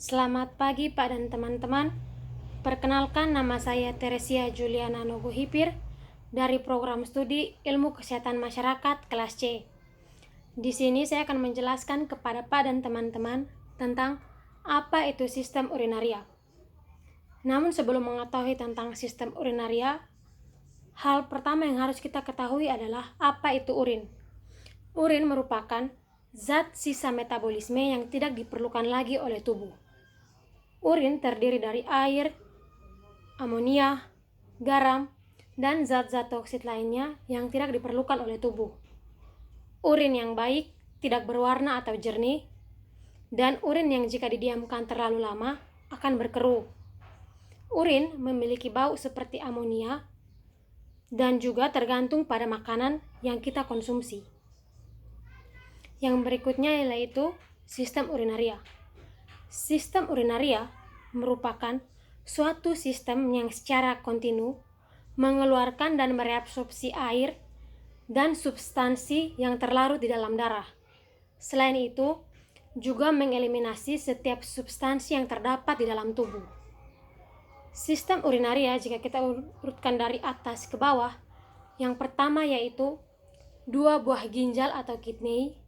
Selamat pagi Pak dan teman-teman. Perkenalkan, nama saya Teresia Juliana Nogohipir dari program studi Ilmu Kesehatan Masyarakat kelas C. Di sini saya akan menjelaskan kepada Pak dan teman-teman tentang apa itu sistem urinaria. Namun sebelum mengetahui tentang sistem urinaria, hal pertama yang harus kita ketahui adalah apa itu urin. Urin merupakan zat sisa metabolisme yang tidak diperlukan lagi oleh tubuh. Urin terdiri dari air, amonia, garam, dan zat-zat toksit lainnya yang tidak diperlukan oleh tubuh. Urin yang baik tidak berwarna atau jernih, dan urin yang jika didiamkan terlalu lama akan berkerut. Urin memiliki bau seperti amonia dan juga tergantung pada makanan yang kita konsumsi. Yang berikutnya yaitu sistem urinaria. Sistem urinaria merupakan suatu sistem yang secara kontinu mengeluarkan dan mereabsorpsi air dan substansi yang terlarut di dalam darah. Selain itu, juga mengeliminasi setiap substansi yang terdapat di dalam tubuh. Sistem urinaria jika kita urutkan dari atas ke bawah, yang pertama yaitu 2 buah ginjal atau kidney,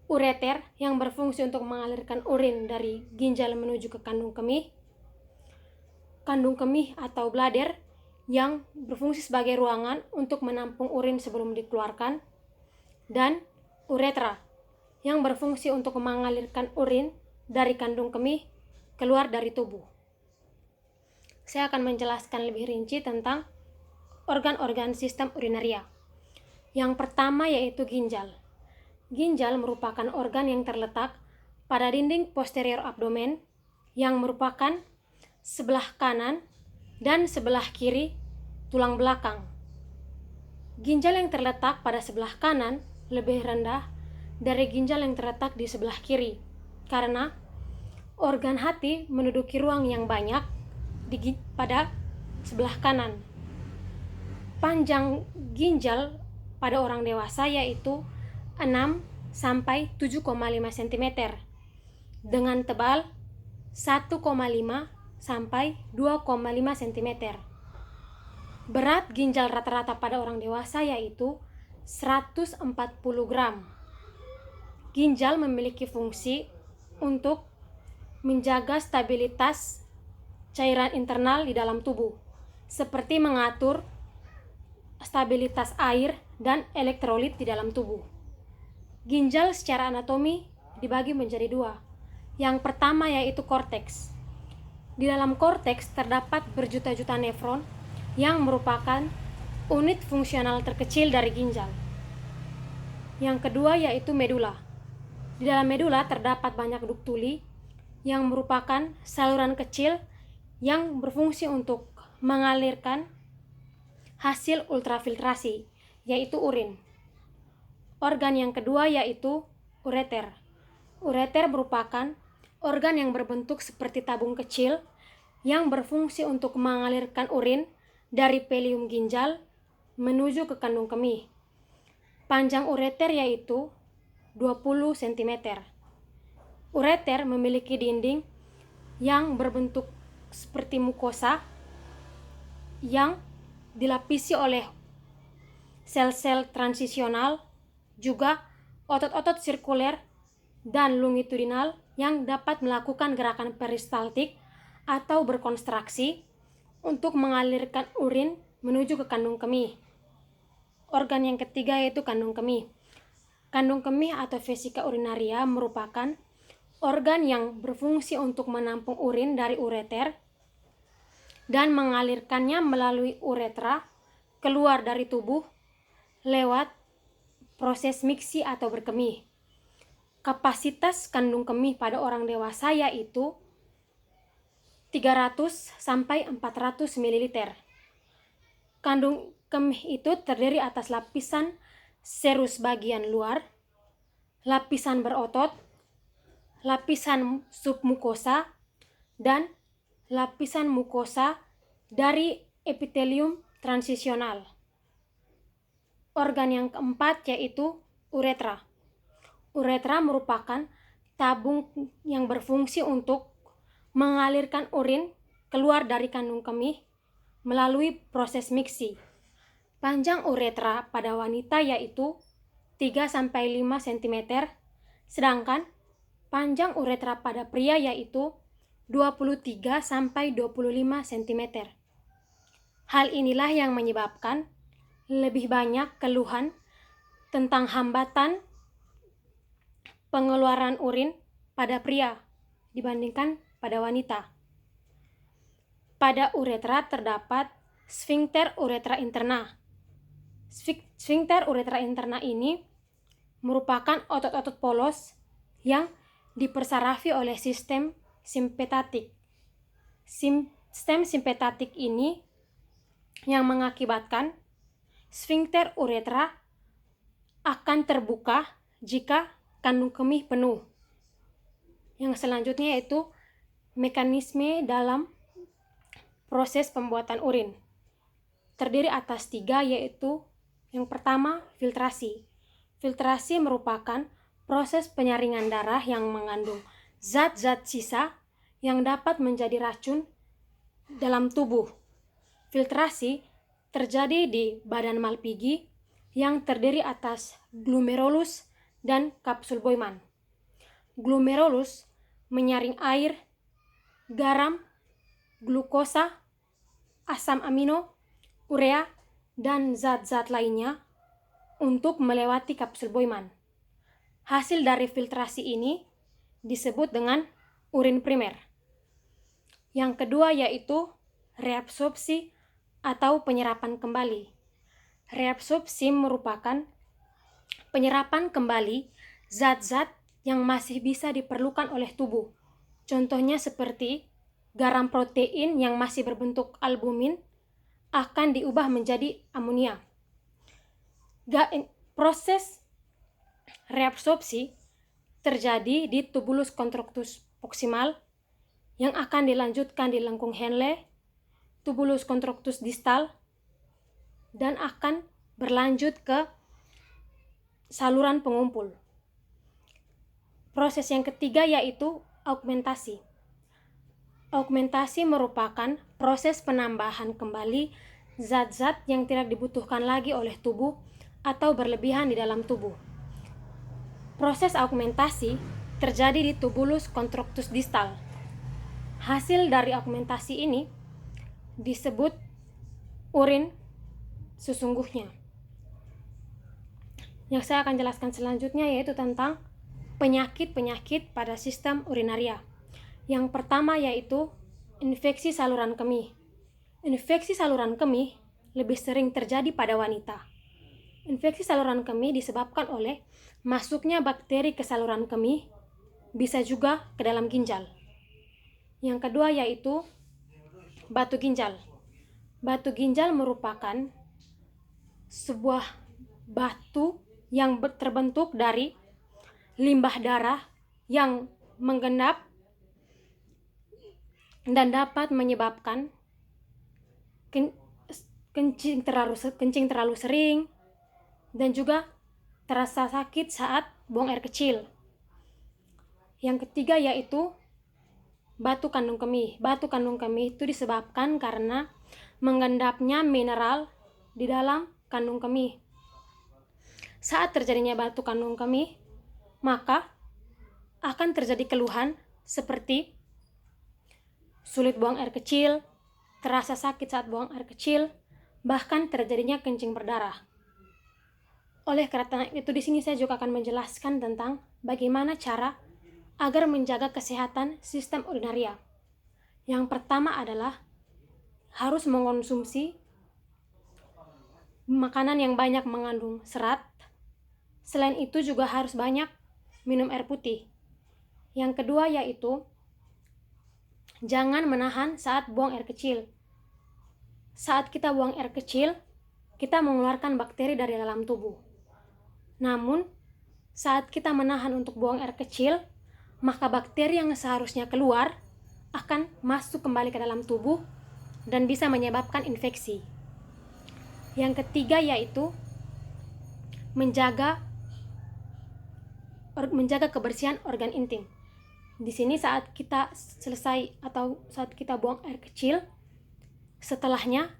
ureter yang berfungsi untuk mengalirkan urin dari ginjal menuju ke kandung kemih atau bladder yang berfungsi sebagai ruangan untuk menampung urin sebelum dikeluarkan, dan uretra yang berfungsi untuk mengalirkan urin dari kandung kemih keluar dari tubuh. Saya akan menjelaskan lebih rinci tentang organ-organ sistem urinaria. Yang pertama yaitu ginjal. Ginjal merupakan organ yang terletak pada dinding posterior abdomen yang merupakan sebelah kanan dan sebelah kiri tulang belakang. Ginjal yang terletak pada sebelah kanan lebih rendah dari ginjal yang terletak di sebelah kiri, karena organ hati menduduki ruang yang banyak pada sebelah kanan. Panjang ginjal pada orang dewasa yaitu 6 sampai 7,5 cm dengan tebal 1,5 sampai 2,5 cm. Berat ginjal rata-rata pada orang dewasa yaitu 140 gram. Ginjal memiliki fungsi untuk menjaga stabilitas cairan internal di dalam tubuh, seperti mengatur stabilitas air dan elektrolit di dalam tubuh. Ginjal secara anatomi dibagi menjadi 2. Yang pertama yaitu korteks. Di dalam korteks terdapat berjuta-juta nefron yang merupakan unit fungsional terkecil dari ginjal. Yang kedua yaitu medula. Di dalam medula terdapat banyak duktuli yang merupakan saluran kecil yang berfungsi untuk mengalirkan hasil ultrafiltrasi, yaitu urin. Organ yang kedua yaitu ureter. Ureter merupakan organ yang berbentuk seperti tabung kecil yang berfungsi untuk mengalirkan urin dari pelium ginjal menuju ke kandung kemih. Panjang ureter yaitu 20 cm. Ureter memiliki dinding yang berbentuk seperti mukosa yang dilapisi oleh sel-sel transisional, juga otot-otot sirkuler dan longitudinal yang dapat melakukan gerakan peristaltik atau berkontraksi untuk mengalirkan urin menuju ke kandung kemih. Organ yang ketiga yaitu kandung kemih. Kandung kemih atau vesika urinaria merupakan organ yang berfungsi untuk menampung urin dari ureter dan mengalirkannya melalui uretra keluar dari tubuh lewat proses miksi atau berkemih. Kapasitas kandung kemih pada orang dewasa yaitu 300 sampai 400 ml. Kandung kemih itu terdiri atas lapisan serus bagian luar, lapisan berotot, lapisan submukosa, dan lapisan mukosa dari epitelium transisional. Organ yang keempat yaitu uretra. Uretra merupakan tabung yang berfungsi untuk mengalirkan urin keluar dari kandung kemih melalui proses miksi. Panjang uretra pada wanita yaitu 3-5 cm, sedangkan panjang uretra pada pria yaitu 23-25 cm. Hal inilah yang menyebabkan lebih banyak keluhan tentang hambatan pengeluaran urin pada pria dibandingkan pada wanita. Pada uretra terdapat sphincter uretra interna. Sphincter uretra interna ini merupakan otot-otot polos yang dipersarafi oleh sistem simpatetik. Sistem simpatetik ini yang mengakibatkan sphincter uretra akan terbuka jika kandung kemih penuh. Yang selanjutnya yaitu mekanisme dalam proses pembuatan urin. Terdiri atas 3, yaitu yang pertama, filtrasi. Filtrasi merupakan proses penyaringan darah yang mengandung zat-zat sisa yang dapat menjadi racun dalam tubuh. Filtrasi terjadi di badan Malpighi yang terdiri atas glomerulus dan kapsul Bowman. Glomerulus menyaring air, garam, glukosa, asam amino, urea, dan zat-zat lainnya untuk melewati kapsul Bowman. Hasil dari filtrasi ini disebut dengan urin primer. Yang kedua yaitu reabsorpsi atau penyerapan kembali. Reabsorpsi merupakan penyerapan kembali zat-zat yang masih bisa diperlukan oleh tubuh. Contohnya seperti garam protein yang masih berbentuk albumin akan diubah menjadi amonia. Proses reabsorpsi terjadi di tubulus contractus proximal yang akan dilanjutkan di lengkung Henle, tubulus contractus distal, dan akan berlanjut ke saluran pengumpul. Proses yang ketiga yaitu augmentasi. Augmentasi merupakan proses penambahan kembali zat-zat yang tidak dibutuhkan lagi oleh tubuh atau berlebihan di dalam tubuh. Proses augmentasi terjadi di tubulus contractus distal. Hasil dari augmentasi ini disebut urin sesungguhnya. Yang saya akan jelaskan selanjutnya yaitu tentang penyakit-penyakit pada sistem urinaria. Yang pertama yaitu infeksi saluran kemih. Infeksi saluran kemih lebih sering terjadi pada wanita. Infeksi saluran kemih disebabkan oleh masuknya bakteri ke saluran kemih, bisa juga ke dalam ginjal. Yang kedua yaitu batu ginjal. Batu ginjal merupakan sebuah batu yang terbentuk dari limbah darah yang menggendap dan dapat menyebabkan kencing terlalu sering dan juga terasa sakit saat buang air kecil. Yang ketiga yaitu batu kandung kemih. Batu kandung kemih itu disebabkan karena mengendapnya mineral di dalam kandung kemih. Saat terjadinya batu kandung kemih, maka akan terjadi keluhan seperti sulit buang air kecil, terasa sakit saat buang air kecil, bahkan terjadinya kencing berdarah. Oleh karena itu di sini saya juga akan menjelaskan tentang bagaimana cara agar menjaga kesehatan sistem urinaria. Yang pertama adalah harus mengonsumsi makanan yang banyak mengandung serat. Selain itu juga harus banyak minum air putih. Yang kedua yaitu jangan menahan saat buang air kecil. Saat kita buang air kecil, kita mengeluarkan bakteri dari dalam tubuh. Namun, saat kita menahan untuk buang air kecil, maka bakteri yang seharusnya keluar akan masuk kembali ke dalam tubuh dan bisa menyebabkan infeksi. Yang ketiga yaitu menjaga menjaga kebersihan organ intim. Di sini saat kita selesai atau saat kita buang air kecil, setelahnya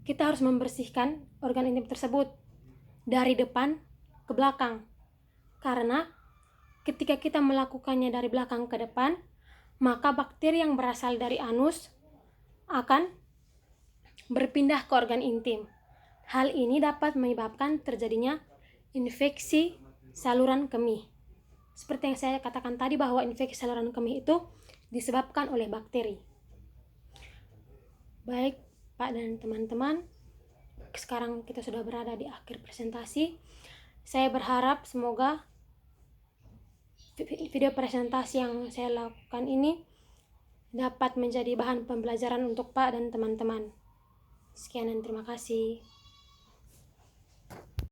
kita harus membersihkan organ intim tersebut dari depan ke belakang. Karena ketika kita melakukannya dari belakang ke depan, maka bakteri yang berasal dari anus akan berpindah ke organ intim. Hal ini dapat menyebabkan terjadinya infeksi saluran kemih. Seperti yang saya katakan tadi bahwa infeksi saluran kemih itu disebabkan oleh bakteri. Baik, Pak dan teman-teman, sekarang kita sudah berada di akhir presentasi. Saya berharap semoga video presentasi yang saya lakukan ini dapat menjadi bahan pembelajaran untuk Pak dan teman-teman. Sekian dan terima kasih.